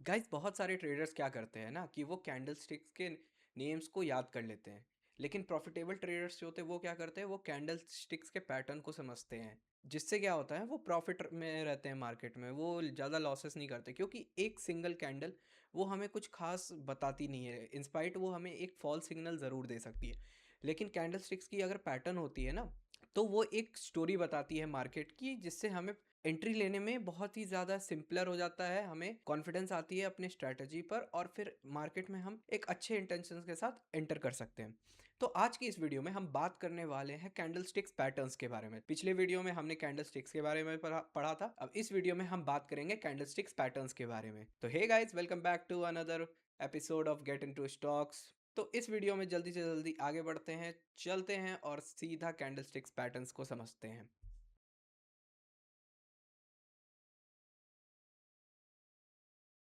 Guys बहुत सारे traders क्या करते हैं ना कि वो कैंडल स्टिक्स के नेम्स को याद कर लेते हैं। लेकिन प्रॉफिटेबल ट्रेडर्स जो होते हैं वो क्या करते हैं, वो कैंडल स्टिक्स के पैटर्न को समझते हैं। जिससे क्या होता है, वो प्रॉफिट में रहते हैं मार्केट में, वो ज़्यादा लॉसेस नहीं करते क्योंकि एक सिंगल कैंडल वो हमें कुछ खास बताती नहीं है। इंस्पाइट वो हमें एक फॉल सिग्नल ज़रूर दे सकती है। लेकिन कैंडल स्टिक्स की अगर पैटर्न होती है ना, तो वो एक स्टोरी बताती है मार्केट की, जिससे हमें एंट्री लेने में बहुत ही ज़्यादा सिंपलर हो जाता है, हमें कॉन्फिडेंस आती है अपने स्ट्रैटेजी पर, और फिर मार्केट में हम एक अच्छे इंटेंशंस के साथ एंटर कर सकते हैं। तो आज की इस वीडियो में हम बात करने वाले हैं कैंडल स्टिक्स पैटर्न्स के बारे में। पिछले वीडियो में हमने कैंडल स्टिक्स के बारे में पढ़ा था। अब इस वीडियो में हम बात करेंगे कैंडल स्टिक्स पैटर्न्स के बारे में। तो hey guys, welcome back to another episode of Get Into Stocks. तो इस वीडियो में जल्दी से जल्दी आगे बढ़ते हैं, चलते हैं और सीधा कैंडल स्टिक्स पैटर्न्स को समझते हैं।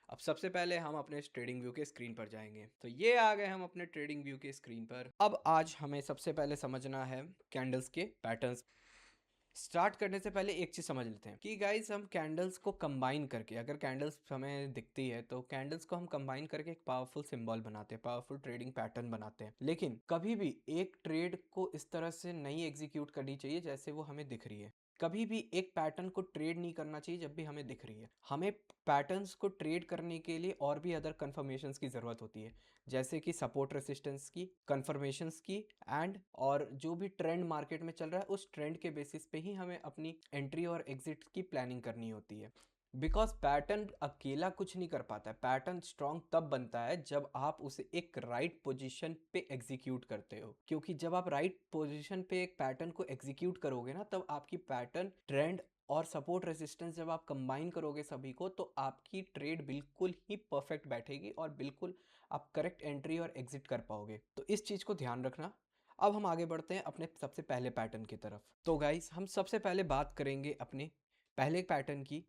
अब सबसे पहले हम अपने ट्रेडिंग व्यू के स्क्रीन पर जाएंगे। तो ये आ गए हम अपने ट्रेडिंग व्यू के स्क्रीन पर। अब आज हमें सबसे पहले समझना है कैंडल्स के पैटर्न्स। स्टार्ट करने से पहले एक चीज समझ लेते हैं कि गाइस, हम कैंडल्स को कंबाइन करके, अगर कैंडल्स हमें दिखती है तो कैंडल्स को हम कंबाइन करके एक पावरफुल सिंबल बनाते हैं, पावरफुल ट्रेडिंग पैटर्न बनाते हैं। लेकिन कभी भी एक ट्रेड को इस तरह से नहीं एग्जीक्यूट करनी चाहिए जैसे वो हमें दिख रही है। कभी भी एक पैटर्न को ट्रेड नहीं करना चाहिए जब भी हमें दिख रही है। हमें पैटर्न्स को ट्रेड करने के लिए और भी अदर कंफर्मेशंस की ज़रूरत होती है, जैसे कि सपोर्ट रेसिस्टेंस की, कंफर्मेशंस की, एंड और जो भी ट्रेंड मार्केट में चल रहा है उस ट्रेंड के बेसिस पे ही हमें अपनी एंट्री और एग्जिट की प्लानिंग करनी होती है। बिकॉज पैटर्न अकेला कुछ नहीं कर पाता है। पैटर्न स्ट्रांग तब बनता है जब आप उसे एक राइट पोजीशन पे एग्जीक्यूट करते हो, क्योंकि जब आप राइट पोजीशन पे एक पैटर्न को एग्जीक्यूट करोगे ना, तब आपकी पैटर्न, ट्रेंड और सपोर्ट रेजिस्टेंस जब आप कंबाइन करोगे सभी को, तो आपकी ट्रेड बिल्कुल ही परफेक्ट बैठेगी और बिल्कुल आप करेक्ट एंट्री और एग्जिट कर पाओगे। तो इस चीज़ को ध्यान रखना। अब हम आगे बढ़ते हैं अपने सबसे पहले पैटर्न की तरफ। तो गाइस, हम सबसे पहले बात करेंगे अपने पहले पैटर्न की,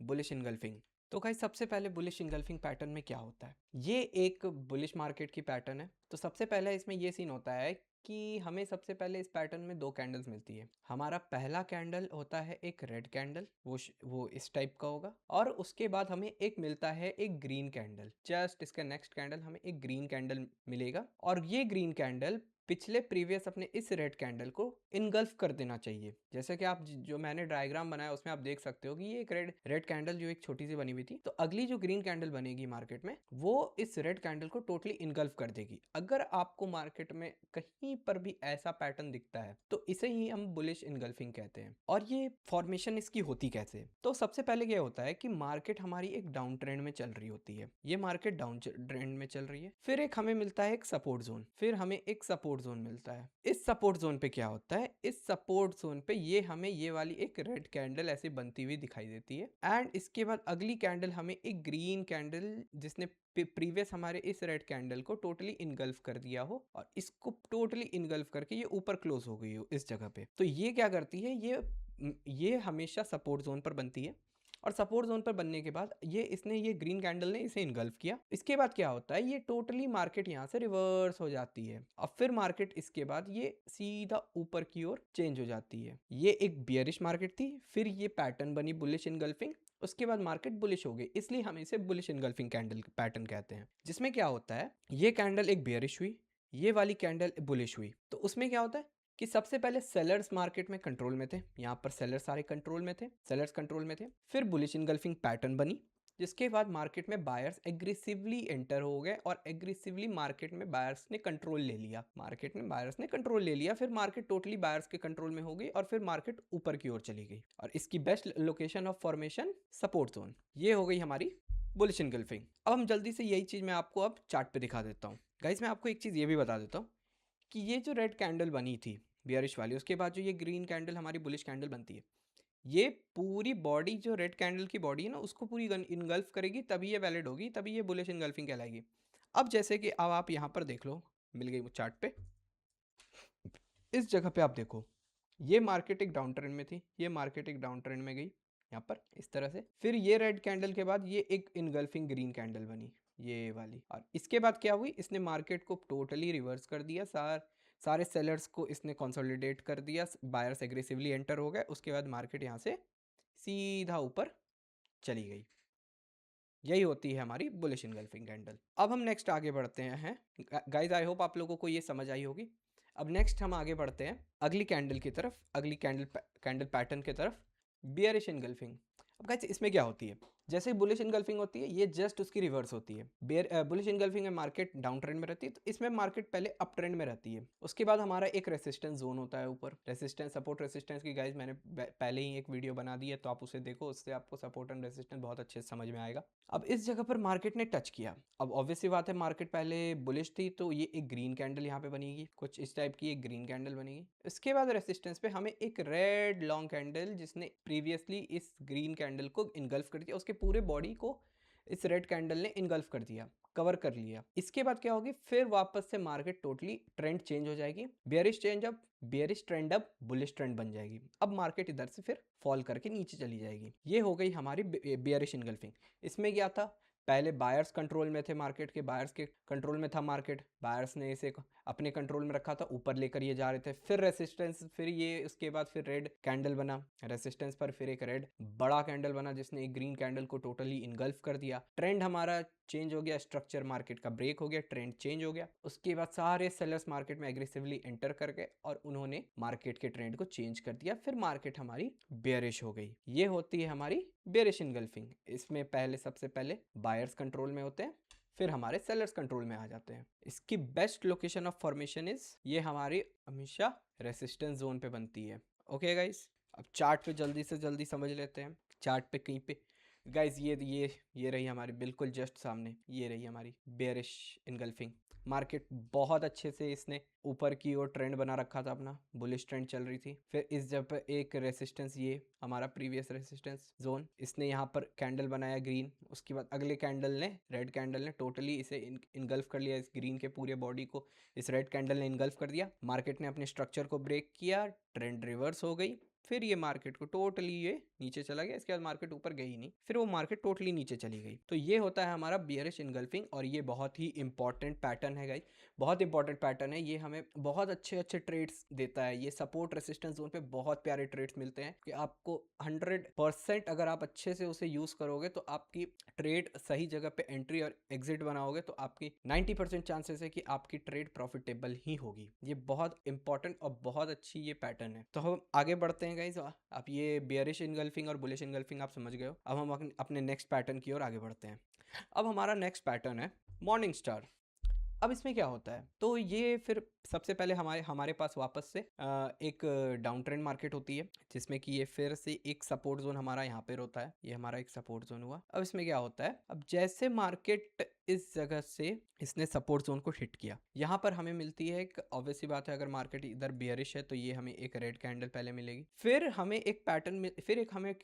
बुलिश इनगल्फिंग। तो गाइस, सबसे पहले बुलिश इनगल्फिंग पैटर्न में क्या होता है, ये एक बुलिश मार्केट की पैटर्न है। तो सबसे पहले इसमें ये सीन होता है कि हमें सबसे पहले इस पैटर्न में दो कैंडल्स मिलती है। हमारा पहला कैंडल होता है एक रेड कैंडल, वो इस टाइप का होगा, और उसके बाद हमें एक मिलता है एक ग्रीन कैंडल। जस्ट इसका नेक्स्ट कैंडल हमें एक ग्रीन कैंडल मिलेगा, और ये ग्रीन कैंडल पिछले प्रीवियस अपने इस रेड कैंडल को इनगल्फ कर देना चाहिए। जैसे कि आप जो मैंने डायग्राम बनाया उसमें आप देख सकते हो कि ये एक रेड कैंडल जो एक छोटी सी बनी हुई थी, तो अगली जो ग्रीन कैंडल बनेगी मार्केट में, वो इस रेड कैंडल को टोटली इनगल्फ कर देगी। अगर आपको मार्केट में कहीं पर भी ऐसा पैटर्न दिखता है तो इसे ही हम बुलिश इनगल्फिंग कहते हैं। और ये फॉर्मेशन इसकी होती कैसे, तो सबसे पहले क्या होता है कि मार्केट हमारी एक डाउन ट्रेंड में चल रही होती है। ये मार्केट डाउन ट्रेंड में चल रही है, फिर एक हमें मिलता है एक सपोर्ट जोन, फिर हमें एक सपोर्ट जोन मिलता है। इस सपोर्ट जोन पे क्या होता है, इस सपोर्ट जोन पे ये हमें ये वाली एक रेड कैंडल ऐसे बनती हुई दिखाई देती है, एंड इसके बाद अगली कैंडल हमें एक ग्रीन कैंडल, जिसने प्रीवियस हमारे इस रेड कैंडल को टोटली इनगल्फ कर दिया हो और इसको टोटली इनगल्फ करके ये ऊपर क्लोज हो गई हो इस जगह पे, तो ये क्या करती है, ये हमेशा सपोर्ट जोन पर बनती है। और सपोर्ट जोन पर बनने के बाद ये ग्रीन कैंडल ने इसे इनगल्फ किया। इसके बाद क्या होता है, ये टोटली मार्केट यहाँ से रिवर्स हो जाती है। अब फिर मार्केट इसके बाद ये सीधा ऊपर की ओर चेंज हो जाती है। ये एक बियरिश मार्केट थी, फिर ये पैटर्न बनी बुलिश इनगल्फिंग, उसके बाद मार्केट बुलिश हो गई, इसलिए हम इसे बुलिश इनगल्फिंग कैंडल पैटर्न कहते हैं। जिसमें क्या होता है, ये कैंडल एक बियरिश हुई, ये वाली कैंडल बुलिश हुई, तो उसमें क्या होता है कि सबसे पहले सेलर्स मार्केट में कंट्रोल में थे, यहाँ पर सेलर्स सारे कंट्रोल में थे, सेलर्स कंट्रोल में थे। फिर बुलिश इनगल्फिंग पैटर्न बनी, जिसके बाद मार्केट में बायर्स एग्रेसिवली एंटर हो गए और एग्रेसिवली मार्केट में बायर्स ने कंट्रोल ले लिया। मार्केट में बायर्स ने कंट्रोल ले लिया, फिर मार्केट टोटली बायर्स के कंट्रोल में हो गई और फिर मार्केट ऊपर की ओर चली गई। और इसकी best location of formation support zone, ये हो गई हमारी बुलिश इनगल्फिंग। अब हम जल्दी से यही चीज़ मैं आपको अब चार्ट पे दिखा देता हूँ। गाइस, मैं आपको एक चीज़ ये भी बता देता हूँ कि ये जो रेड कैंडल बनी थी बियरिश वाली, उसके बाद जो ये ग्रीन कैंडल हमारी बुलिश कैंडल बनती है, ये पूरी बॉडी जो रेड कैंडल की बॉडी है ना, उसको पूरी इनगल्फ करेगी, तभी ये वैलिड होगी, तभी ये बुलिश इनगल्फिंग कहलाएगी। अब जैसे कि अब आप यहाँ पर देख लो, मिल गई वो चार्ट पे, इस जगह पे आप देखो, ये मार्केट एक डाउन ट्रेंड में थी, ये मार्केट एक डाउन ट्रेंड में गई यहाँ पर इस तरह से, फिर ये रेड कैंडल के बाद ये एक इनगल्फिंग ग्रीन कैंडल बनी, ये वाली, और इसके बाद क्या हुई, इसने मार्केट को टोटली रिवर्स कर दिया। सारे सेलर्स को इसने कंसोलिडेट कर दिया, बायर्स एग्रेसिवली एंटर हो गए, उसके बाद मार्केट यहाँ से सीधा ऊपर चली गई। यही होती है हमारी बुलिश इनगल्फिंग कैंडल। अब हम नेक्स्ट आगे बढ़ते हैं। गाइज आई होप आप लोगों को ये समझ आई होगी। अब नेक्स्ट हम आगे बढ़ते हैं अगली कैंडल की तरफ, अगली कैंडल पैटर्न की तरफ, बियरिश इनगल्फिंग। अब गाइज इसमें क्या होती है, जैसे बुलिश इनगल्फिंग होती है ये जस्ट उसकी रिवर्स होती है। बुलिश इनगल्फिंग में मार्केट डाउन ट्रेंड में रहती है, तो इसमें मार्केट पहले अप ट्रेंड में रहती है। उसके बाद हमारा एक रेसिस्टेंस जोन होता है ऊपर, रेसिस्टेंस सपोर्ट रेसिस्टेंस की गाइज मैंने पहले ही एक वीडियो बना दी है, तो आप उसे देखो, उससे आपको सपोर्ट एंड रेसिस्टेंस बहुत अच्छे से समझ में आएगा। अब इस जगह पर मार्केट ने टच किया, अब ऑब्वियस सी बात है मार्केट पहले बुलिश थी, तो ये एक ग्रीन कैंडल यहाँ पे बनेगी, कुछ इस टाइप की एक ग्रीन कैंडल बनेगी। इसके बाद रेसिस्टेंस पे हमें एक रेड लॉन्ग कैंडल, जिसने प्रीवियसली इस ग्रीन कैंडल को इनगल्फ कर दिया, उसके पूरे बॉडी को इस रेड कैंडल ने इनगल्फ कर दिया, कवर कर लिया। इसके बाद क्या होगी, फिर वापस से मार्केट टोटली ट्रेंड चेंज हो जाएगी, बेयरिश ट्रेंड अब बुलिश ट्रेंड बन जाएगी। अब मार्केट इधर से फिर फॉल करके नीचे चली जाएगी। ये हो गई हमारी बेयरिश इनगल्फिंग। इसमें क्या था, पहले बायर्स कंट्रोल में थे, मार्केट के बायर्स के कंट्रोल में था मार्केट, बायर्स ने इसे अपने कंट्रोल में रखा था, ऊपर लेकर ये जा रहे थे, फिर रेसिस्टेंस, फिर ये उसके बाद फिर रेड कैंडल बना रेसिस्टेंस पर, फिर एक रेड बड़ा कैंडल बना जिसने एक ग्रीन कैंडल को टोटली इनगल्फ कर दिया। ट्रेंड हमारा चेंज हो गया, स्ट्रक्चर मार्केट का ब्रेक हो गया, ट्रेंड चेंज हो गया। उसके बाद सारे सेलर्स मार्केट में एग्रेसिवली एंटर कर गए और उन्होंने मार्केट के ट्रेंड को चेंज कर दिया, फिर मार्केट हमारी बेयरिश हो गई। ये होती है हमारी बेयरिश इनगल्फिंग। इसमें पहले सबसे पहले बायर्स कंट्रोल में होते हैं, फिर हमारे सेलर्स कंट्रोल में आ जाते हैं। इसकी best location of formation is, ये हमारी हमेशा रेसिस्टेंस जोन पे बनती है। ओके गाइस, अब चार्ट पे जल्दी से जल्दी समझ लेते हैं। चार्ट पे कहीं पे गाइस ये रही हमारी बिल्कुल जस्ट सामने, ये रही हमारी बेयरिश इनगल्फिंग। मार्केट बहुत अच्छे से इसने ऊपर की ओर ट्रेंड बना रखा था, अपना बुलिश ट्रेंड चल रही थी। फिर इस जब पे एक रेसिस्टेंस, ये हमारा प्रीवियस रेसिस्टेंस जोन, इसने यहाँ पर कैंडल बनाया ग्रीन। उसके बाद अगले कैंडल ने, रेड कैंडल ने टोटली इसे इनगल्फ कर लिया, इस ग्रीन के पूरे बॉडी को इस रेड कैंडल ने इनगल्फ कर दिया। मार्केट ने अपने स्ट्रक्चर को ब्रेक किया, ट्रेंड रिवर्स हो गई, फिर ये मार्केट को टोटली ये नीचे चला गया। इसके बाद मार्केट ऊपर गई नहीं, फिर वो मार्केट टोटली नीचे चली गई। तो ये होता है हमारा बियरिश इनगल्फिंग, और ये बहुत ही इंपॉर्टेंट पैटर्न है गाइस, बहुत इंपॉर्टेंट पैटर्न है। ये हमें बहुत अच्छे अच्छे ट्रेड्स देता है। ये सपोर्ट रेसिस्टेंस जोन पे बहुत प्यारे ट्रेड्स मिलते हैं कि आपको 100% अगर आप अच्छे से उसे यूज करोगे तो आपकी ट्रेड सही जगह पे एंट्री और एग्जिट बनाओगे तो आपकी 90% चांसेस है कि आपकी ट्रेड प्रॉफिटेबल ही होगी। ये बहुत इंपॉर्टेंट और बहुत अच्छी ये पैटर्न है। तो हम आगे बढ़ते हैं गाइस। आप ये बियरिश इनगल्फिंग और बुलिश इनगल्फिंग आप समझ गए हो। अब हम अपने नेक्स्ट पैटर्न की ओर आगे बढ़ते हैं। अब हमारा नेक्स्ट पैटर्न है मॉर्निंग स्टार। अब इसमें क्या होता है, तो ये फिर सबसे पहले हमारे हमारे पास वापस से एक डाउन ट्रेंड मार्केट होती है, जिसमें कि ये फिर से एक सपोर्ट जोन हमारा यहाँ पे होता है। ये हमारा एक सपोर्ट जोन हुआ। अब इसमें क्या होता है, अब जैसे मार्केट इस जगह से इसने सपोर्ट जोन को हिट किया, यहाँ पर हमें मिलती है एक ऑब्वियस सी बात है, अगर मार्केट इधर बियरिश है तो ये हमें एक रेड कैंडल पहले मिलेगी। फिर हमें एक पैटर्न, फिर एक हमें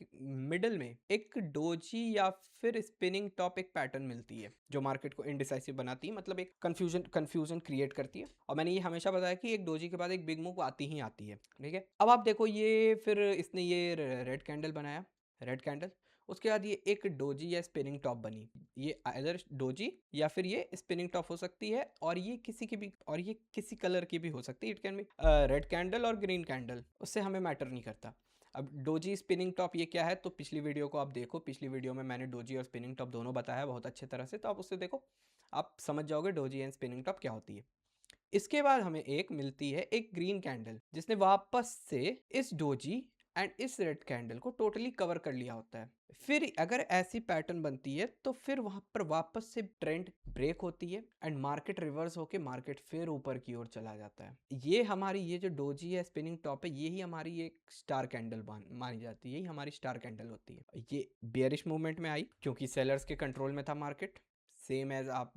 मिडल में एक डोजी या फिर स्पिनिंग टॉप एक पैटर्न मिलती है, जो मार्केट को इनडिसाइसिव बनाती है, मतलब एक कंफ्यूजन क्रिएट करती है। और मैंने ये हमेशा बताया कि एक डोजी के बाद एक बिग मूव आती ही आती है, ठीक है। अब आप देखो, ये फिर इसने ये रेड कैंडल बनाया, रेड कैंडल, उसके बाद ये एक डोजी या स्पिनिंग टॉप बनी। ये आइदर डोजी या फिर ये स्पिनिंग टॉप हो सकती है, और ये किसी कलर की भी हो सकती है। It can be red candle और ग्रीन कैंडल, उससे हमें मैटर नहीं करता। अब डोजी स्पिनिंग टॉप ये क्या है, तो पिछली वीडियो को आप देखो, पिछली वीडियो में मैंने डोजी और स्पिनिंग टॉप दोनों बताया बहुत अच्छे तरह से, तो आप उससे देखो, आप समझ जाओगे डोजी एंड स्पिनिंग टॉप क्या होती है। इसके बाद हमें एक मिलती है एक ग्रीन कैंडल, जिसने वापस से इस डोजी एंड इस रेड कैंडल को टोटली कवर कर लिया होता है। फिर अगर ऐसी पैटर्न बनती है तो फिर वहां पर वापस से ट्रेंड ब्रेक होती है एंड मार्केट रिवर्स होके मार्केट फिर ऊपर की ओर चला जाता है। ये हमारी ये जो डोजी है, स्पिनिंग टॉप है, ये ही हमारी एक स्टार कैंडल मानी जाती है, यही हमारी स्टार कैंडल होती है। ये बेयरिश मूवमेंट में आई क्योंकि सेलर्स के कंट्रोल में था मार्केट, सेम एज आप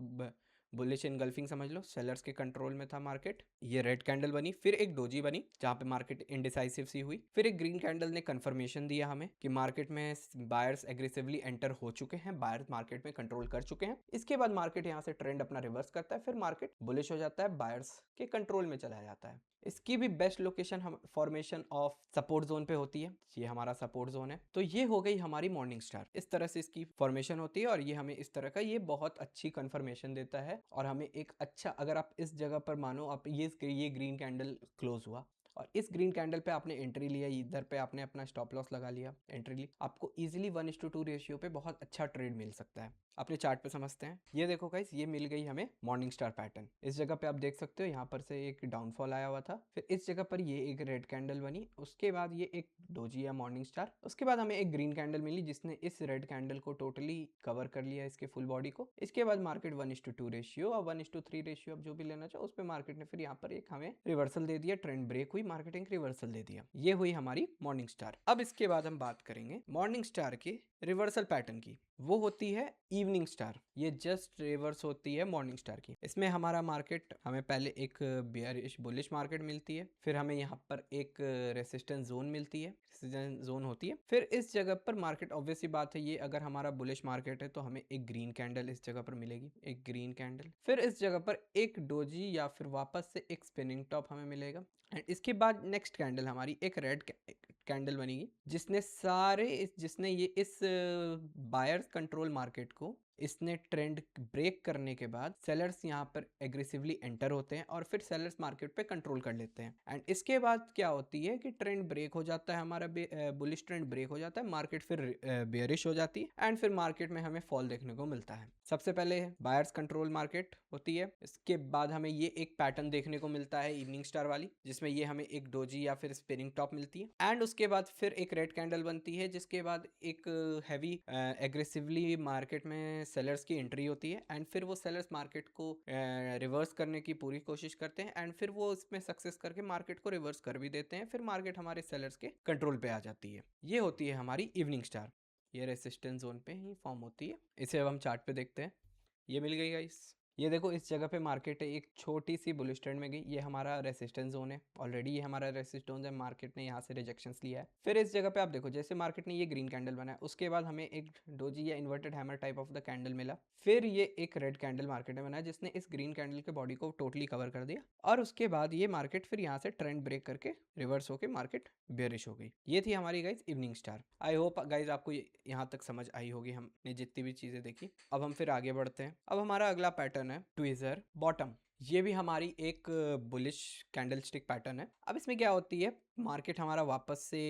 बुलिश इनगल्फिंग समझ लो, सेलर्स के कंट्रोल में था मार्केट। ये रेड कैंडल बनी, फिर एक डोजी बनी जहां पे मार्केट इनडिसाइसिव सी हुई, फिर एक ग्रीन कैंडल ने कंफर्मेशन दिया हमें कि मार्केट में बायर्स एग्रेसिवली एंटर हो चुके हैं, बायर्स मार्केट में कंट्रोल कर चुके हैं। इसके बाद मार्केट यहाँ से ट्रेंड अपना रिवर्स करता है, फिर मार्केट बुलिश हो जाता है, बायर्स के कंट्रोल में चला जाता है। इसकी भी बेस्ट लोकेशन हम फॉर्मेशन ऑफ सपोर्ट जोन पे होती है। ये हमारा सपोर्ट जोन है। तो ये हो गई हमारी मॉर्निंग स्टार, इस तरह से इसकी फॉर्मेशन होती है और ये हमें इस तरह का ये बहुत अच्छी कंफर्मेशन देता है और हमें एक अच्छा, अगर आप इस जगह पर मानो आप ये ग्रीन कैंडल क्लोज हुआ और इस ग्रीन कैंडल पे आपने एंट्री लिया, इधर पे आपने अपना स्टॉप लॉस लगा लिया, एंट्री ली, आपको इजीली 1:2 रेशियो पे बहुत अच्छा ट्रेड मिल सकता है। अपने चार्ट पे समझते हैं। ये देखो गाइस, ये मिल गई हमें मॉर्निंग स्टार पैटर्न। इस जगह पे आप देख सकते हो यहाँ पर से एक डाउनफॉल आया हुआ था, फिर इस जगह पर ये एक रेड कैंडल बनी, उसके बाद ये एक डोजी या मॉर्निंग स्टार, उसके बाद हमें एक ग्रीन कैंडल मिली जिसने इस रेड कैंडल को टोटली कवर कर लिया, इसके फुल बॉडी को। इसके बाद मार्केट 1:2 रेशियो और 1:3 रेशियो, अब जो भी लेना चाहो उस पर मार्केट ने फिर यहाँ पर एक हमें रिवर्सल दे दिया, ट्रेंड ब्रेक हुई, मार्केटिंग रिवर्सल दे दिया। ये हुई हमारी मॉर्निंग स्टार। अब इसके बाद हम बात करेंगे मॉर्निंग स्टार के रिवर्सल पैटर्न की, वो होती है इवनिंग स्टार। ये जस्ट रिवर्स होती है मॉर्निंग स्टार की। इसमें हमारा मार्केट, हमें पहले एक बेयरिश बुलिश मार्केट मिलती है, फिर हमें यहाँ पर एक रेसिस्टेंस जोन मिलती है, रेसिस्टेंस जोन होती है। फिर इस जगह पर मार्केट, ऑब्वियस सी बात है, ये अगर हमारा बुलिश मार्केट है तो हमें एक ग्रीन कैंडल इस जगह पर मिलेगी, एक ग्रीन कैंडल। फिर इस जगह पर एक डोजी या फिर वापस से एक स्पिनिंग टॉप हमें मिलेगा, एंड इसके बाद नेक्स्ट कैंडल हमारी एक रेड कैंडल बनेगी, जिसने ये इस बायर्स कंट्रोल मार्केट को, इसने ट्रेंड ब्रेक करने के बाद सेलर्स यहाँ पर एग्रेसिवली एंटर होते हैं और फिर सेलर्स मार्केट पे कंट्रोल कर लेते हैं। एंड इसके बाद क्या होती है कि ट्रेंड ब्रेक हो जाता है, हमारा बुलिश ट्रेंड ब्रेक हो जाता है, मार्केट फिर बेयरिश हो जाती है, एंड फिर मार्केट में हमें फॉल देखने को मिलता है। सबसे पहले बायर्स कंट्रोल मार्केट होती है, इसके बाद हमें ये एक पैटर्न देखने को मिलता है इवनिंग स्टार वाली, जिसमें ये हमें एक डोजी या फिर स्पिनिंग टॉप मिलती है, एंड उसके बाद फिर एक रेड कैंडल बनती है, जिसके बाद एक हैवी एग्रेसिवली मार्केट में सेलर्स की एंट्री होती है, एंड फिर वो सेलर्स मार्केट को रिवर्स करने की पूरी कोशिश करते हैं, एंड फिर वो इसमें सक्सेस करके मार्केट को रिवर्स कर भी देते हैं, फिर मार्केट हमारे सेलर्स के कंट्रोल पे आ जाती है। ये होती है हमारी इवनिंग स्टार। ये रेसिस्टेंस जोन पे ही फॉर्म होती है। इसे अब हम चार्ट पे देखते हैं। ये मिल गई गाइस। ये देखो, इस जगह पे मार्केट है एक छोटी सी बुलिश ट्रेंड में गई, ये हमारा रेसिस्टेंस जोन है, ऑलरेडी ये हमारा रेसिस्टेंस है, मार्केट ने यहाँ से रिजेक्शंस लिया है। फिर इस जगह पे आप देखो, जैसे मार्केट ने ये ग्रीन कैंडल बनाया, उसके बाद हमें एक डोजी या inverted hammer type of the candle मिला, फिर ये एक रेड कैंडल मार्केट ने बनाया जिसने इस ग्रीन कैंडल के बॉडी को टोटली कवर कर दिया, और उसके बाद ये मार्केट फिर यहाँ से ट्रेंड ब्रेक करके रिवर्स होकर मार्केट बेयरिश हो गई। ये थी हमारी guys evening star. I hope guys आपको यहाँ तक समझ आई होगी, हमने जितनी भी चीजें देखी। अब हम फिर आगे बढ़ते हैं। अब हमारा अगला पैटर्न है ट्विजर बॉटम। ये भी हमारी एक बुलिश कैंडल स्टिक पैटर्न है। अब इसमें क्या होती है, मार्केट हमारा वापस से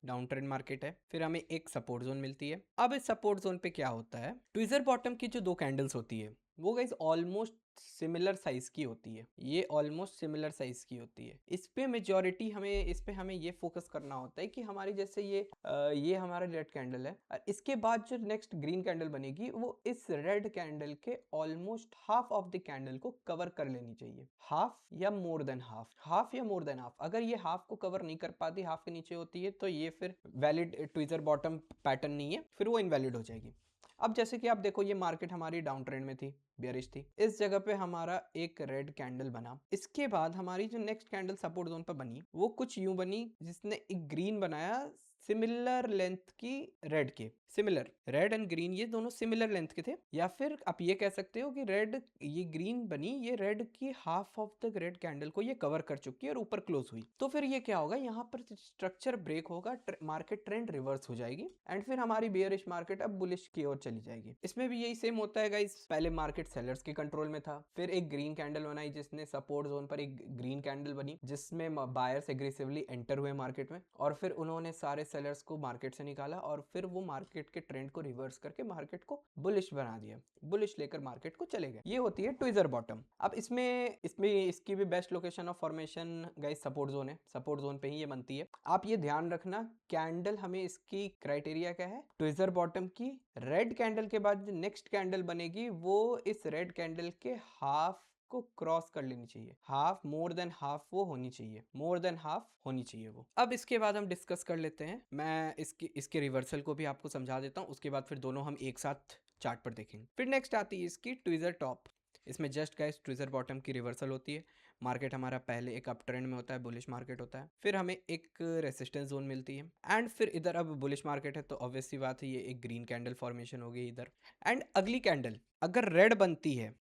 डाउन ट्रेंड मार्केट है, फिर हमें एक सपोर्ट जोन मिलती है। अब इस सपोर्ट जोन पे क्या होता है, ट्विजर बॉटम की जो दो कैंडल्स होती है वो गाइस ऑलमोस्ट सिमिलर साइज की होती है, ये ऑलमोस्ट सिमिलर साइज की होती है। इस पे मेजॉरिटी इस पे हमें ये फोकस करना होता है कि हमारी जैसे ये हमारा रेड कैंडल है, और इसके बाद जो नेक्स्ट ग्रीन कैंडल बनेगी वो इस रेड कैंडल के almost half of the candle को कवर कर लेनी चाहिए, हाफ या मोर देन हाफ, हाफ या मोर देन हाफ। अगर ये हाफ को कवर नहीं कर पाती, हाफ के नीचे होती है, तो ये फिर वैलिड ट्विजर बॉटम पैटर्न नहीं है, फिर वो इनवैलिड हो जाएगी। अब जैसे कि आप देखो, ये मार्केट हमारी डाउन ट्रेंड में थी, बेयरिश थी, इस जगह पे हमारा एक रेड कैंडल बना, इसके बाद हमारी जो नेक्स्ट कैंडल सपोर्ट जोन पर बनी वो कुछ यूं बनी, जिसने एक ग्रीन बनाया सिमिलर लेंथ की रेड के, सिमिलर रेड एंड ग्रीन ये दोनों सिमिलर लेंथ के थे, या फिर आप ये कह सकते हो कि रेड, ये ग्रीन बनी, ये रेड की half of the red candle को ये कवर कर चुकी है और ऊपर क्लोज हुई। तो फिर ये क्या होगा, यहाँ पर स्ट्रक्चर ब्रेक होगा, मार्केट ट्रेंड रिवर्स हो जाएगी, एंड फिर हमारी बेयरिश मार्केट अब बुलिश की ओर चली जाएगी। इसमें भी यही सेम होता है गाइस, पहले मार्केट सेलर्स के कंट्रोल में था, फिर एक ग्रीन कैंडल बनाई जिसने सपोर्ट जोन पर एक ग्रीन कैंडल बनी जिसमें बायर्स एग्रेसिवली एंटर हुए मार्केट में, और फिर उन्होंने सारे सेलर्स को मार्केट से निकाला, और फिर वो मार्केट के ट्रेंड को रिवर्स करके मार्केट को बुलिश बना दिया, बुलिश लेकर मार्केट को चले गए। ये होती है ट्विजर बॉटम। अब इसमें इसकी भी best location of formation guys support zone है, सपोर्ट जोन पे ही ये बनती है। आप ये ध्यान रखना, कैंडल हमें इसकी क्राइटेरिया क्या है, ट्विजर बॉटम की रेड कैंडल के बाद जो नेक्स्ट कैंडल बनेगी वो इस रेड कैंडल के हाफ को क्रॉस कर लेनी चाहिए, हाफ, मोर देन हाफ वो होनी चाहिए, मोर देन हाफ होनी चाहिए वो। अब इसके बाद हम डिस्कस कर लेते हैं, मैं इसके रिवर्सल को भी आपको समझा देता हूँ, उसके बाद फिर दोनों हम एक साथ चार्ट पर देखेंगे। फिर नेक्स्ट आती है इसकी ट्विजर टॉप। इसमें जस्ट गाइस ट्विजर बॉटम की रिवर्सल होती है, मार्केट हमारा पहले एक अप ट्रेंड में होता है, बुलिश मार्केट होता है, फिर हमें एक रेसिस्टेंस जोन मिलती है, एंड फिर इधर अब बुलिश मार्केट है तो ऑब्वियस सी बात है ये एक ग्रीन कैंडल फॉर्मेशन हो गई इधर, एंड अगली कैंडल अगर रेड बनती है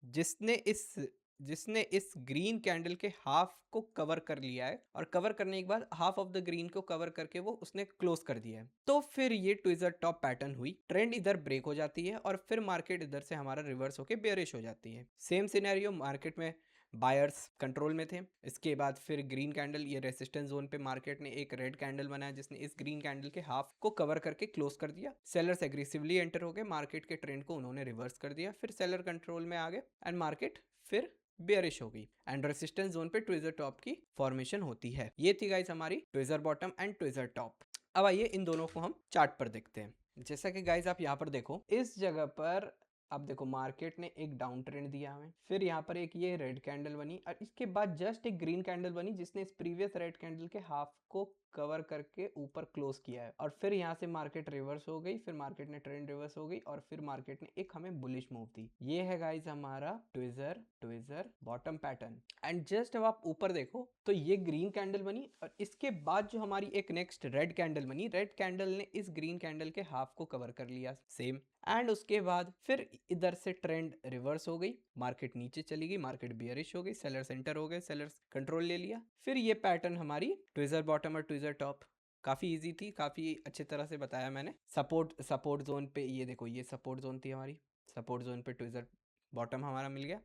जिसने इस ग्रीन कैंडल के हाफ को कवर कर लिया है, और कवर करने के बाद हाफ ऑफ द ग्रीन को कवर करके वो उसने क्लोज कर दिया है, तो फिर ये ट्विजर टॉप पैटर्न हुई, ट्रेंड इधर ब्रेक हो जाती है और फिर मार्केट इधर से हमारा रिवर्स होके बेयरिश हो जाती है। सेम सिनेरियो मार्केट में बायर्स कंट्रोल में थे। इसके बाद फिर ग्रीन कैंडल, ये रेसिस्टेंस जोन पे मार्केट ने एक रेड कैंडल बनाया जिसने इस ग्रीन कैंडल के हाफ को कवर करके क्लोज कर दिया। सेलर्स एग्रेसिवली एंटर हो गए, मार्केट के ट्रेंड को उन्होंने रिवर्स कर दिया, फिर सेलर कंट्रोल में आ गए एंड मार्केट फिर बेयरिश हो गई एंड रेसिस्टेंस जोन पे ट्विजर टॉप की फॉर्मेशन होती है। ये थी गाइस हमारी tweezer bottom and tweezer top. अब आइए इन दोनों को हम चार्ट पर देखते हैं। जैसा कि गाइस आप यहाँ पर देखो, इस जगह पर अब देखो मार्केट ने एक डाउन ट्रेंड दिया हमें, फिर यहाँ पर एक ये रेड कैंडल बनी और इसके बाद जस्ट एक ग्रीन कैंडल बनी जिसने इस प्रीवियस रेड कैंडल के हाफ को कवर करके ऊपर क्लोज किया है और फिर यहाँ से मार्केट रिवर्स हो गई, फिर मार्केट ने ट्रेंड रिवर्स हो गई और फिर मार्केट ने एक हमें बुलिश मूव दी। ये है गाइस हमारा tweezer tweezer bottom pattern. And just अब आप ऊपर देखो तो ये ग्रीन कैंडल बनी और इसके बाद जो हमारी एक नेक्स्ट रेड कैंडल बनी, रेड कैंडल ने इस ग्रीन कैंडल के हाफ को कवर कर लिया सेम। एंड उसके बाद फिर इधर से ट्रेंड रिवर्स हो गई, मार्केट नीचे चली गई, मार्केट बियरिश हो गई, सेलर सेंटर हो गए, सेलर्स कंट्रोल ले लिया। फिर ये पैटर्न हमारी ट्विजर बॉटम और ट्विजर टॉप। काफी इजी थी, काफी अच्छे तरह से बताया मैंने। सपोर्ट जोन पे ये देखो, ये सपोर्ट जोन थी हमारी, सपोर्ट जोन पे ट्विजर बॉटम हमारा मिल गया,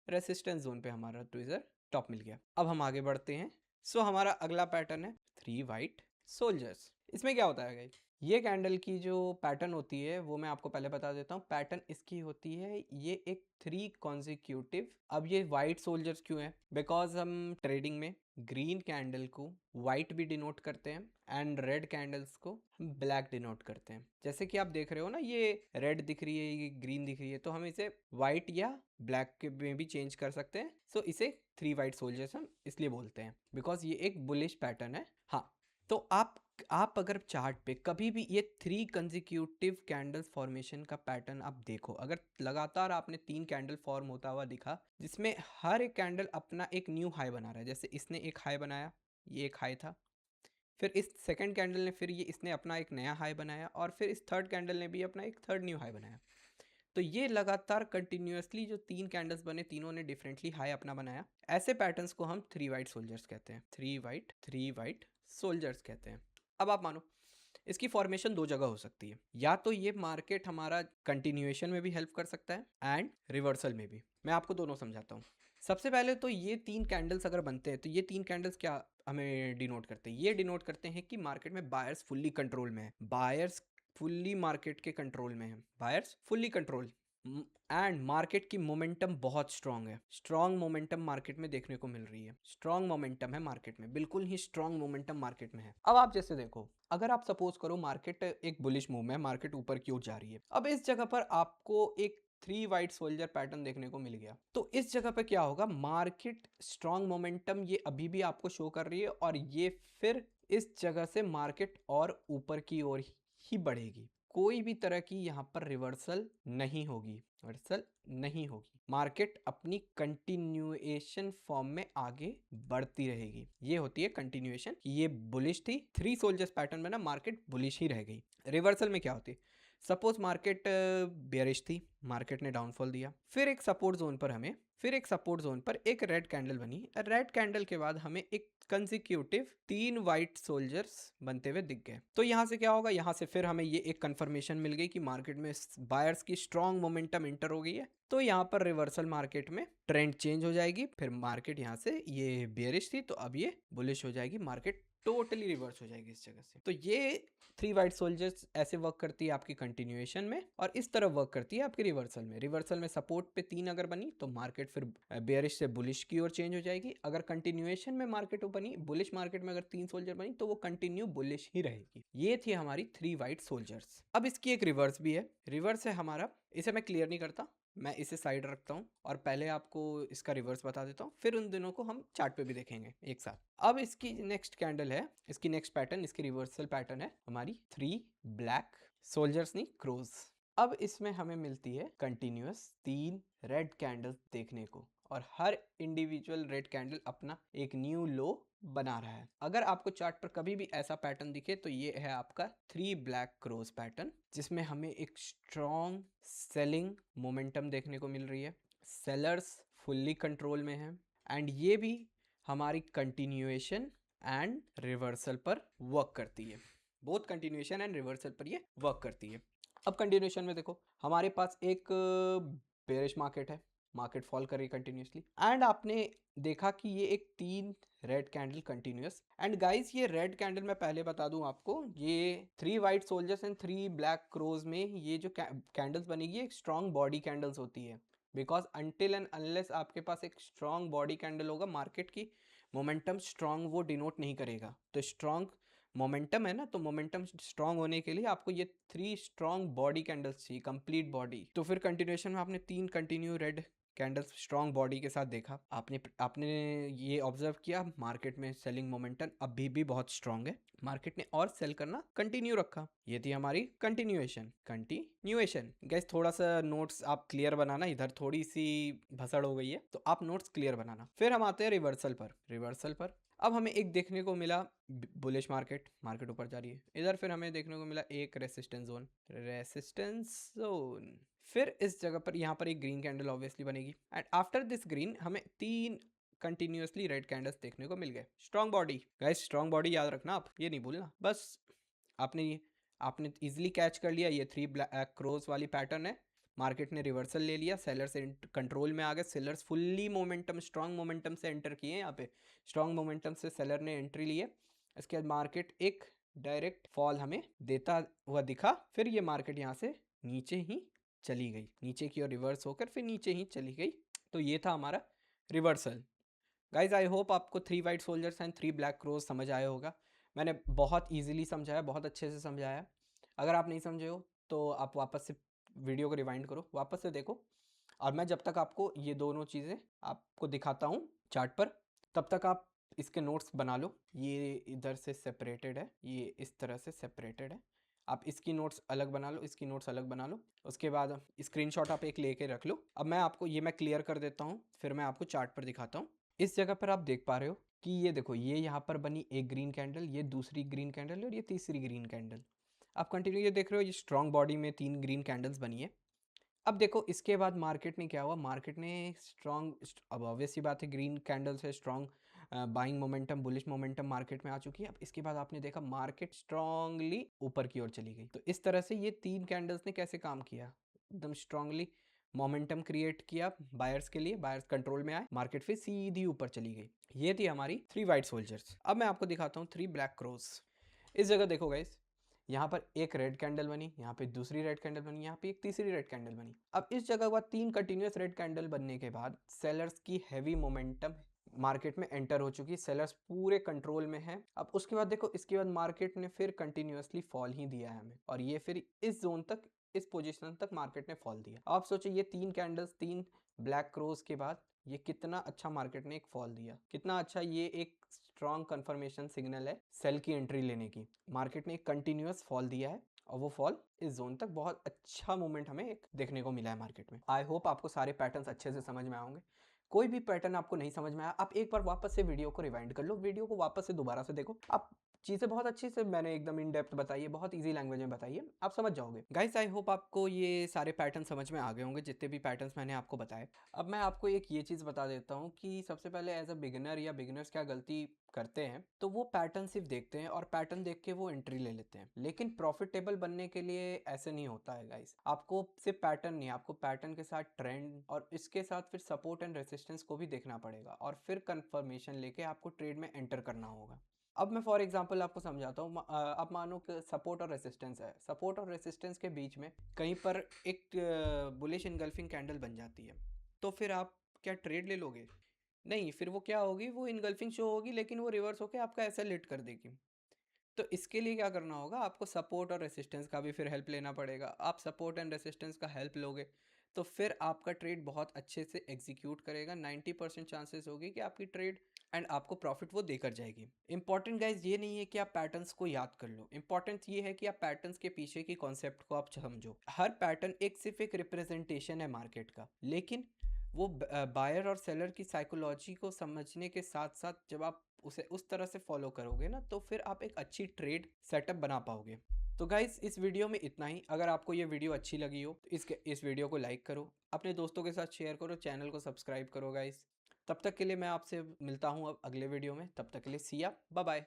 रेसिस्टेंस जोन पे हमारा ट्विजर टॉप मिल गया। अब हम आगे बढ़ते हैं। सो हमारा अगला पैटर्न है 3 वाइट सोल्जर्स। इसमें क्या होता है गाइस, ये कैंडल की जो पैटर्न होती है वो मैं आपको पहले बता देता हूँ। पैटर्न इसकी होती है ये एक 3 कॉन्जिक्यूटिव। अब ये वाइट सोल्जर्स क्यों है, बिकॉज हम ट्रेडिंग में ग्रीन कैंडल को वाइट भी डिनोट करते हैं एंड रेड कैंडल्स को हम ब्लैक डिनोट करते हैं। जैसे कि आप देख रहे हो ना, ये रेड दिख रही है, ये ग्रीन दिख रही है, तो हम इसे वाइट या ब्लैक के में भी चेंज कर सकते हैं। सो इसे 3 वाइट सोल्जर्स हम इसलिए बोलते हैं बिकॉज ये एक बुलिश पैटर्न है। हाँ, तो आप अगर चार्ट पे कभी भी ये 3 कंजिक्यूटिव कैंडल्स फॉर्मेशन का पैटर्न आप देखो, अगर लगातार आपने 3 कैंडल फॉर्म होता हुआ दिखा जिसमें हर एक कैंडल अपना एक न्यू हाई बना रहा है, जैसे इसने एक हाई बनाया, ये एक हाई था, फिर इस सेकंड कैंडल ने फिर ये इसने अपना एक नया हाई बनाया और फिर इस थर्ड कैंडल ने भी अपना एक थर्ड न्यू हाई बनाया। तो ये लगातार कंटिन्यूअसली जो 3 कैंडल्स बने, तीनों ने डिफरेंटली हाई अपना बनाया। ऐसे पैटर्न्स को हम 3 वाइट सोल्जर्स कहते हैं, 3 वाइट सोल्जर्स कहते हैं। अब आप मानो इसकी फॉर्मेशन 2 जगह हो सकती है, या तो ये मार्केट हमारा कंटिन्यूएशन में भी हेल्प कर सकता है एंड रिवर्सल में भी। मैं आपको दोनों समझाता हूँ। सबसे पहले तो ये 3 कैंडल्स अगर बनते हैं तो ये 3 कैंडल्स क्या हमें डिनोट करते हैं, ये डिनोट करते हैं कि मार्केट में बायर्स फुल्ली कंट्रोल में है, बायर्स फुल्ली मार्केट के कंट्रोल में है, buyers fully control and market की मोमेंटम बहुत स्ट्रांग है। स्ट्रांग मोमेंटम मार्केट में देखने को मिल रही है, स्ट्रांग मोमेंटम है मार्केट में, बिल्कुल ही स्ट्रांग मोमेंटम मार्केट में है। अब आप जैसे देखो, अगर आप सपोज करो मार्केट एक बुलिश मूव में, मार्केट ऊपर की ओर जा रही है, अब इस जगह पर आपको एक 3 वाइट सोल्जर पैटर्न देखने को मिल गया, तो इस जगह पर क्या होगा, मार्केट स्ट्रांग मोमेंटम ये अभी भी आपको शो कर रही है और ये फिर इस जगह से मार्केट और ऊपर की ओर ही बढ़ेगी। कोई भी तरह की यहाँ पर रिवर्सल नहीं होगी, रिवर्सल नहीं होगी, मार्केट अपनी कंटिन्यूएशन फॉर्म में आगे बढ़ती रहेगी। ये होती है कंटिन्यूएशन। ये बुलिश थी, 3 सोल्जर्स पैटर्न में ना मार्केट बुलिश ही रह गई। रिवर्सल में क्या होती है, सपोज मार्केट बेयरिश थी, मार्केट ने डाउनफॉल दिया, फिर एक सपोर्ट जोन पर एक रेड कैंडल बनी, रेड कैंडल के बाद हमें एक कंसिक्यूटिव 3 वाइट सोल्जर्स बनते हुए दिख गए। तो यहाँ से क्या होगा, यहाँ से फिर हमें ये एक कंफर्मेशन मिल गई कि मार्केट में बायर्स की स्ट्रांग मोमेंटम इंटर हो गई है। तो यहाँ पर रिवर्सल मार्केट में ट्रेंड चेंज हो जाएगी, फिर मार्केट यहाँ से ये बेयरिश थी तो अब ये बुलिश हो जाएगी, मार्केट टोटली रिवर्स हो जाएगी इस जगह से। तो ये 3 वाइट सोल्जर्स ऐसे वर्क करती है आपकी कंटिन्यूएशन में और इस तरह वर्क करती है आपकी रिवर्सल में। रिवर्सल में सपोर्ट पे 3 अगर बनी तो मार्केट फिर बेयरिश से बुलिश की ओर चेंज हो जाएगी। अगर कंटिन्यूएशन में मार्केट बनी, बुलिश मार्केट में अगर 3 सोल्जर बनी तो वो कंटिन्यू बुलिश ही रहेगी। ये थी हमारी 3 वाइट सोल्जर्स। अब इसकी एक रिवर्स भी है, रिवर्स है हमारा, इसे मैं क्लियर नहीं करता, मैं इसे साइड रखता हूँ और पहले आपको इसका रिवर्स बता देता हूँ, फिर उन दिनों को हम चार्ट पे भी देखेंगे एक साथ। अब इसकी नेक्स्ट कैंडल है, इसकी नेक्स्ट पैटर्न, इसकी रिवर्सल पैटर्न है हमारी 3 ब्लैक सोल्जर्स नहीं क्रोज। अब इसमें हमें मिलती है कंटिन्यूअस 3 रेड कैंडल्स देखने को और हर इंडिविजुअल रेड कैंडल अपना एक न्यू लो बना रहा है। अगर आपको चार्ट पर कभी भी ऐसा पैटर्न दिखे तो ये है आपका 3 ब्लैक क्रोज पैटर्न, जिसमें हमें एक स्ट्रॉन्ग सेलिंग मोमेंटम देखने को मिल रही है, सेलर्स फुल्ली कंट्रोल में हैं एंड ये भी हमारी कंटिन्यूएशन एंड रिवर्सल पर वर्क करती है। बोथ कंटिन्यूएशन एंड रिवर्सल पर ये वर्क करती है। अब कंटिन्यूएशन में देखो, हमारे पास एक बेरिश मार्केट है, मार्केट फॉल कर रही कंटिन्यूसली, एंड आपने देखा कि ये एक 3 red candle continues. And guys ये रेड कैंडल मैं पहले बता दूं आपको, ये 3 white soldiers and 3 black crows में ये जो कैंडल्स बनेगी एक स्ट्रॉन्ग बॉडी कैंडल्स होती है। बिकॉज अनटिल एंड अनलेस आपके पास एक स्ट्रॉन्ग बॉडी कैंडल होगा, मार्केट की मोमेंटम स्ट्रॉन्ग वो डिनोट नहीं करेगा। तो स्ट्रॉन्ग मोमेंटम है ना, तो मोमेंटम स्ट्रॉन्ग होने के लिए आपको ये 3 स्ट्रॉन्ग बॉडी कैंडल्स चाहिए, कंप्लीट बॉडी। तो फिर कंटिन्यूएशन में आपने 3 continue red candles strong body के साथ देखा। आपने आपने ये ऑब्जर्व किया मार्केट में सेलिंग मोमेंटम अभी भी बहुत स्ट्रॉन्ग है, मार्केट ने और सेल करना कंटिन्यू रखा। ये थी हमारी कंटिन्यूएशन। गैस थोड़ा सा नोट्स आप क्लियर बनाना, इधर थोड़ी सी भसड़ हो गई है तो आप नोट्स क्लियर बनाना। फिर हम आते हैं रिवर्सल पर। अब हमें एक देखने को मिला बुलिश मार्केट ऊपर जा रही है। इधर फिर हमें देखने को मिला एक रेसिस्टेंस जोन। फिर इस जगह पर यहाँ पर एक ग्रीन कैंडल ऑब्वियसली बनेगी, एंड आफ्टर दिस ग्रीन हमें 3 कंटिन्यूसली रेड कैंडल्स देखने को मिल गए। Strong body guys, strong body याद रखना आप, ये नहीं भूलना। बस आपने इजिली कैच कर लिया, ये 3 ब्लैक क्रोज वाली पैटर्न है। मार्केट ने रिवर्सल ले लिया, सेलर्स कंट्रोल में आ गए, sellers fully momentum strong momentum से एंटर किए। यहाँ पे स्ट्रॉन्ग मोमेंटम से सेलर ने एंट्री ली है। इसके बाद मार्केट एक डायरेक्ट फॉल हमें देता हुआ दिखा। फिर ये मार्केट यहाँ से नीचे ही चली गई, नीचे की ओर रिवर्स होकर फिर नीचे ही चली गई। तो ये था हमारा रिवर्सल। गाइज आई होप आपको 3 white soldiers and 3 black crows समझ आया होगा। मैंने बहुत ईजिली समझाया, बहुत अच्छे से समझाया। अगर आप नहीं समझे हो तो आप वापस से वीडियो को रिवाइंड करो, वापस से देखो, और मैं जब तक आपको ये दोनों चीज़ें आपको दिखाता हूँ चार्ट पर, तब तक आप इसके नोट्स बना लो। ये इधर से सेपरेटेड है, ये इस तरह से सेपरेटेड है। आप इसकी नोट्स अलग बना लो, इसकी नोट्स अलग बना लो। उसके बाद स्क्रीनशॉट आप एक लेके रख लो। अब मैं आपको ये मैं क्लियर कर देता हूँ, फिर मैं आपको चार्ट पर दिखाता हूँ। इस जगह पर आप देख पा रहे हो कि ये देखो, ये यहाँ पर बनी एक ग्रीन कैंडल, ये दूसरी ग्रीन कैंडल और ये तीसरी ग्रीन कैंडल। आप कंटिन्यू ये देख रहे हो, ये स्ट्रॉन्ग बॉडी में 3 ग्रीन कैंडल्स बनी है। अब देखो इसके बाद मार्केट ने क्या हुआ, मार्केट ने स्ट्रॉन्ग, अब ऑब्वियस सी बात है ग्रीन कैंडल से strong buying momentum, bullish momentum market में आ चुकी है। अब इसके बाद आपने देखा मार्केट स्ट्रांगली ऊपर की ओर चली गई। तो इस तरह से ये 3 कैंडल्स ने कैसे काम किया, एकदम स्ट्रांगली मोमेंटम क्रिएट किया बायर्स के लिए, बायर्स कंट्रोल में आए, मार्केट फिर सीधी ऊपर चली गई। ये थी हमारी 3 वाइट सोल्जर्स। अब मैं आपको दिखाता हूँ 3 ब्लैक क्रोज। इस जगह देखो गाइस, यहाँ पर एक रेड कैंडल बनी, यहाँ पे दूसरी रेड कैंडल बनी, यहाँ पे एक तीसरी रेड कैंडल बनी। अब इस जगह के बाद 3 कंटिन्यूस रेड कैंडल बनने के बाद सेलर्स की हैवी मोमेंटम मार्केट में एंटर हो चुकी है, सेलर्स पूरे कंट्रोल में है। अब उसके बाद देखो, इसके बाद मार्केट ने फिर कंटिन्यूसली फॉल ही दिया है हमें, और ये फिर इस जोन तक, इस पोजीशन तक मार्केट ने फॉल दिया। आप सोचो ये 3 कैंडल्स, 3 ब्लैक क्रोज के बाद ये कितना अच्छा मार्केट ने एक फॉल दिया, कितना अच्छा। ये एक स्ट्रॉन्ग कंफर्मेशन सिग्नल है सेल की एंट्री लेने की। मार्केट ने एक कंटिन्यूस फॉल दिया है, और वो फॉल इस जोन तक बहुत अच्छा मूवमेंट हमें एक देखने को मिला है मार्केट में। आई होप आपको सारे पैटर्न्स अच्छे से समझ में आएंगे। कोई भी पैटर्न आपको नहीं समझ में आया, आप एक बार वापस से वीडियो को रिवाइंड कर लो, वीडियो को वापस से दोबारा से देखो। आप चीज़ें बहुत अच्छे से मैंने एकदम इन डेप्थ बताई है, बहुत इजी लैंग्वेज में बताई है, आप समझ जाओगे। गाइस आई होप आपको ये सारे पैटर्न समझ में आ गए होंगे, जितने भी पैटर्न्स मैंने आपको बताए। अब मैं आपको एक ये चीज़ बता देता हूँ कि सबसे पहले एज अ बिगिनर या बिगिनर्स क्या गलती करते हैं, तो वो पैटर्न सिर्फ देखते हैं और पैटर्न देख के वो एंट्री ले लेते हैं। लेकिन प्रॉफिटेबल बनने के लिए ऐसे नहीं होता है गाइस। आपको सिर्फ पैटर्न नहीं, आपको पैटर्न के साथ ट्रेंड और इसके साथ फिर सपोर्ट एंड रेसिस्टेंस को भी देखना पड़ेगा, और फिर कंफर्मेशन लेके आपको ट्रेड में एंटर करना होगा। अब मैं फॉर एग्जांपल आपको समझाता हूँ। आप मानो कि सपोर्ट और रेसिस्टेंस है, सपोर्ट और रेसिस्टेंस के बीच में कहीं पर एक बुलिश इनगल्फिंग कैंडल बन जाती है, तो फिर आप क्या ट्रेड ले लोगे? नहीं, फिर वो क्या होगी, वो इनगल्फिंग शो होगी, लेकिन वो रिवर्स होकर आपका ऐसा लिट कर देगी। तो इसके लिए क्या करना होगा, आपको सपोर्ट और रेसिस्टेंस का भी फिर हेल्प लेना पड़ेगा। आप सपोर्ट एंड रेसिस्टेंस का हेल्प लोगे तो फिर आपका ट्रेड बहुत अच्छे से एग्जीक्यूट करेगा। 90% चांसेस होगी कि आपकी ट्रेड एंड आपको प्रॉफिट वो देकर जाएगी। इंपॉर्टेंट गाइज ये नहीं है कि आप पैटर्न्स को याद कर लो, इंपॉर्टेंट ये है कि आप पैटर्न्स के पीछे की कॉन्सेप्ट को आप समझो। हर पैटर्न एक सिर्फ एक रिप्रेजेंटेशन है मार्केट का, लेकिन वो बायर और सेलर की साइकोलॉजी को समझने के साथ साथ जब आप उसे उस तरह से फॉलो करोगे ना, तो फिर आप एक अच्छी ट्रेड सेटअप बना पाओगे। तो गाइस इस वीडियो में इतना ही। अगर आपको ये वीडियो अच्छी लगी हो तो इस वीडियो को लाइक करो, अपने दोस्तों के साथ शेयर करो, चैनल को सब्सक्राइब करो गाइस। तब तक के लिए मैं आपसे मिलता हूँ अब अगले वीडियो में, तब तक के लिए सी या बाय बाय।